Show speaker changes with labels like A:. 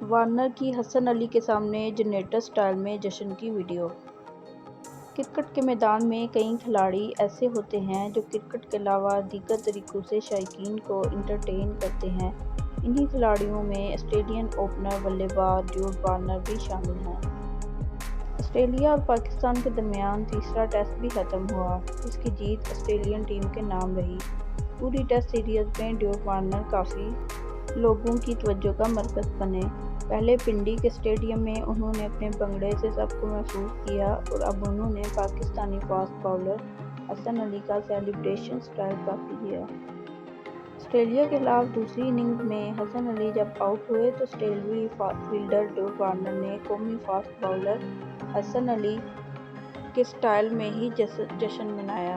A: Warner کی حسن علی کے سامنے جنریٹر سٹائل میں جشن کی ویڈیو۔ کرکٹ کے میدان میں کئی کھلاڑی ایسے ہوتے ہیں جو کرکٹ کے علاوہ دیگر طریقوں سے شائقین کو انٹرٹین کرتے ہیں۔ انہی کھلاڑیوں میں آسٹریلین اوپنر بلے باز ڈیوڈ وارنر بھی شامل ہیں۔ آسٹریلیا اور پاکستان کے درمیان تیسرا ٹیسٹ بھی ختم ہوا، جس کی جیت آسٹریلین ٹیم کے نام رہی۔ پوری ٹیسٹ سیریز میں ڈیوڈ وارنر کافی لوگوں کی توجہ کا مرکز بنے۔ پہلے پنڈی کے اسٹیڈیم میں انہوں نے اپنے بھنگڑے سے سب کو محظوظ کیا اور اب انہوں نے پاکستانی فاسٹ باؤلر حسن علی کا سیلیبریشن سٹائل کاپی کیا۔ آسٹریلیا کے خلاف دوسری اننگز میں حسن علی جب آؤٹ ہوئے تو آسٹریلوی فیلڈر ڈیوڈ وارنر نے قومی فاسٹ باؤلر حسن علی کے سٹائل میں ہی جشن منایا۔